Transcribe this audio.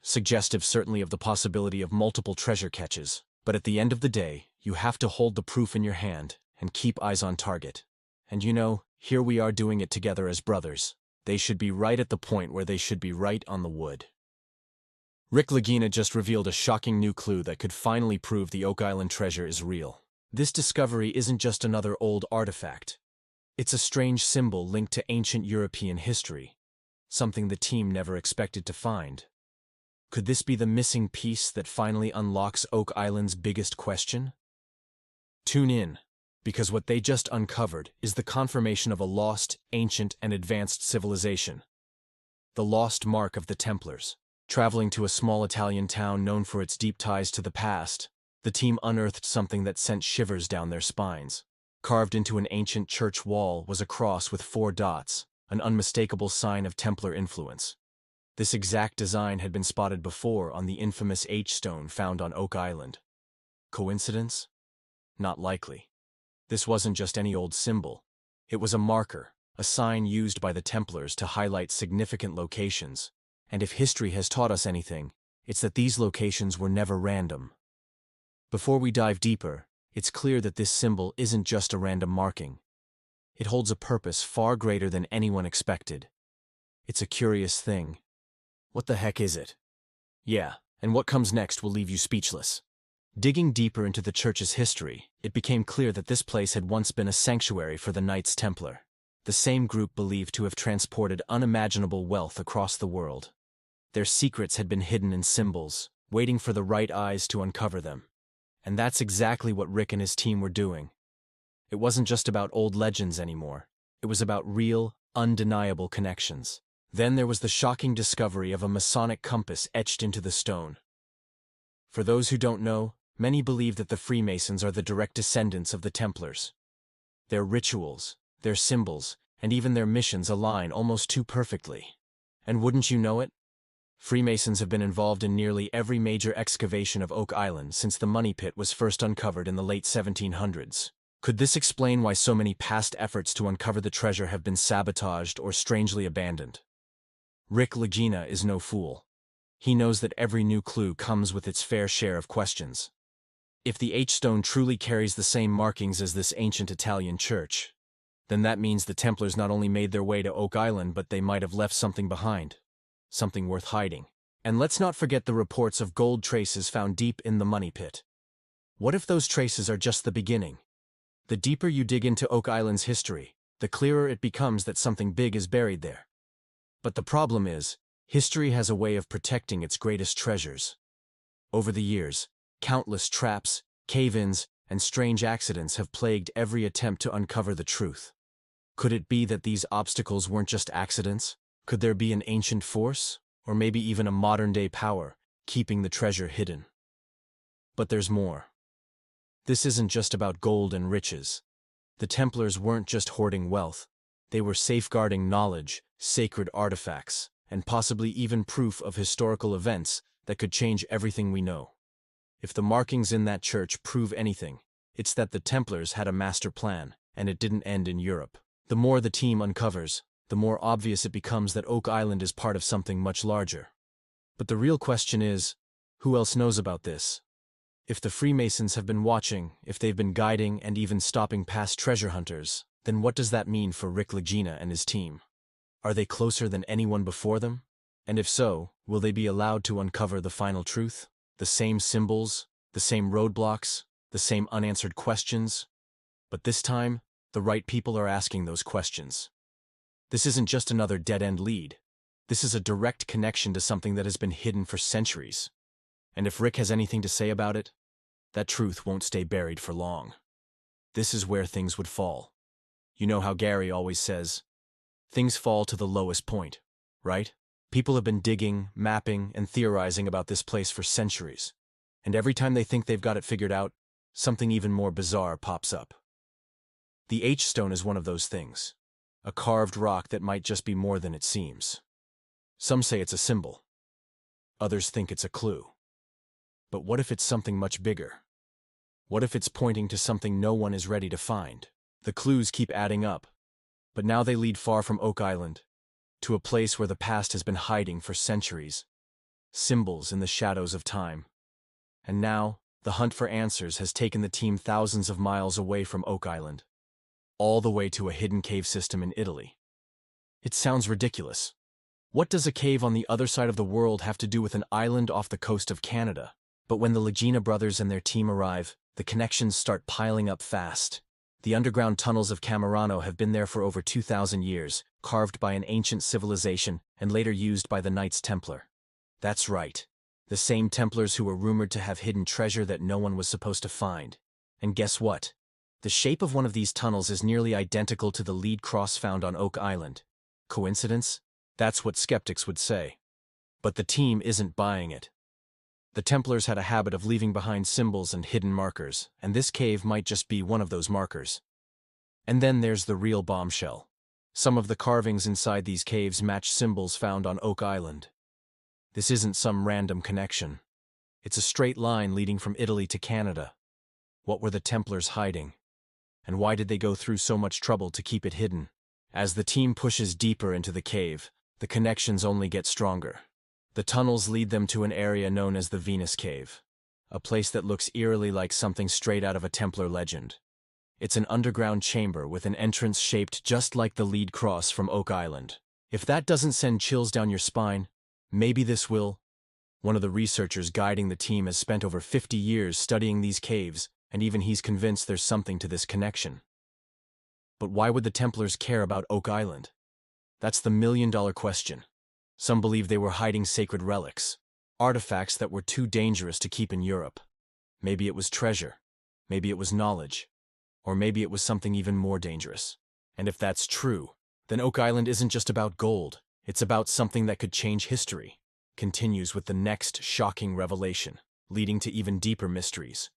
suggestive certainly of the possibility of multiple treasure catches. But at the end of the day, you have to hold the proof in your hand and keep eyes on target. And here we are doing it together as brothers. They should be right at the point where they should be right on the wood. Rick Lagina just revealed a shocking new clue that could finally prove the Oak Island treasure is real. This discovery isn't just another old artifact. It's a strange symbol linked to ancient European history, something the team never expected to find. Could this be the missing piece that finally unlocks Oak Island's biggest question? Tune in, because what they just uncovered is the confirmation of a lost, ancient, and advanced civilization. The lost mark of the Templars. Traveling to a small Italian town known for its deep ties to the past, the team unearthed something that sent shivers down their spines. Carved into an ancient church wall was a cross with 4 dots, an unmistakable sign of Templar influence. This exact design had been spotted before on the infamous H-stone found on Oak Island. Coincidence? Not likely. This wasn't just any old symbol. It was a marker, a sign used by the Templars to highlight significant locations. And if history has taught us anything, it's that these locations were never random. Before we dive deeper, it's clear that this symbol isn't just a random marking. It holds a purpose far greater than anyone expected. It's a curious thing. What the heck is it? Yeah, and what comes next will leave you speechless. Digging deeper into the church's history, it became clear that this place had once been a sanctuary for the Knights Templar, the same group believed to have transported unimaginable wealth across the world. Their secrets had been hidden in symbols, waiting for the right eyes to uncover them. And that's exactly what Rick and his team were doing. It wasn't just about old legends anymore. It was about real, undeniable connections. Then there was the shocking discovery of a Masonic compass etched into the stone. For those who don't know, many believe that the Freemasons are the direct descendants of the Templars. Their rituals, their symbols, and even their missions align almost too perfectly. And wouldn't you know it? Freemasons have been involved in nearly every major excavation of Oak Island since the money pit was first uncovered in the late 1700s. Could this explain why so many past efforts to uncover the treasure have been sabotaged or strangely abandoned? Rick Lagina is no fool. He knows that every new clue comes with its fair share of questions. If the H-stone truly carries the same markings as this ancient Italian church, then that means the Templars not only made their way to Oak Island, but they might have left something behind. Something worth hiding. And let's not forget the reports of gold traces found deep in the money pit. What if those traces are just the beginning? The deeper you dig into Oak Island's history, the clearer it becomes that something big is buried there. But the problem is, history has a way of protecting its greatest treasures. Over the years, countless traps, cave-ins, and strange accidents have plagued every attempt to uncover the truth. Could it be that these obstacles weren't just accidents? Could there be an ancient force, or maybe even a modern-day power, keeping the treasure hidden? But there's more. This isn't just about gold and riches. The Templars weren't just hoarding wealth. They were safeguarding knowledge, sacred artifacts, and possibly even proof of historical events that could change everything we know. If the markings in that church prove anything, it's that the Templars had a master plan, and it didn't end in Europe. The more the team uncovers, the more obvious it becomes that Oak Island is part of something much larger. But the real question is, who else knows about this? If the Freemasons have been watching, if they've been guiding and even stopping past treasure hunters, then what does that mean for Rick Lagina and his team? Are they closer than anyone before them? And if so, will they be allowed to uncover the final truth? The same symbols, the same roadblocks, the same unanswered questions? But this time, the right people are asking those questions. This isn't just another dead-end lead. This is a direct connection to something that has been hidden for centuries. And if Rick has anything to say about it, that truth won't stay buried for long. This is where things would fall. You know how Gary always says, things fall to the lowest point, right? People have been digging, mapping, and theorizing about this place for centuries. And every time they think they've got it figured out, something even more bizarre pops up. The H-stone is one of those things. A carved rock that might just be more than it seems. Some say it's a symbol. Others think it's a clue. But what if it's something much bigger? What if it's pointing to something no one is ready to find? The clues keep adding up, but now they lead far from Oak Island, to a place where the past has been hiding for centuries. symbols in the shadows of time. And now, the hunt for answers has taken the team thousands of miles away from Oak Island, all the way to a hidden cave system in Italy. It sounds ridiculous. What does a cave on the other side of the world have to do with an island off the coast of Canada? But when the Lagina brothers and their team arrive, the connections start piling up fast. The underground tunnels of Camerano have been there for over 2,000 years, carved by an ancient civilization and later used by the Knights Templar. That's right. The same Templars who were rumored to have hidden treasure that no one was supposed to find. And guess what? The shape of one of these tunnels is nearly identical to the lead cross found on Oak Island. Coincidence? That's what skeptics would say. But the team isn't buying it. The Templars had a habit of leaving behind symbols and hidden markers, and this cave might just be one of those markers. And then there's the real bombshell. Some of the carvings inside these caves match symbols found on Oak Island. This isn't some random connection. It's a straight line leading from Italy to Canada. What were the Templars hiding? And why did they go through so much trouble to keep it hidden? As the team pushes deeper into the cave, the connections only get stronger. The tunnels lead them to an area known as the Venus Cave, a place that looks eerily like something straight out of a Templar legend. It's an underground chamber with an entrance shaped just like the lead cross from Oak Island. If that doesn't send chills down your spine, maybe this will. One of the researchers guiding the team has spent over 50 years studying these caves, and even he's convinced there's something to this connection. But why would the Templars care about Oak Island? That's the million-dollar question. Some believe they were hiding sacred relics, artifacts that were too dangerous to keep in Europe. Maybe it was treasure, maybe it was knowledge, or maybe it was something even more dangerous. And if that's true, then Oak Island isn't just about gold, it's about something that could change history. Continues with the next shocking revelation, leading to even deeper mysteries.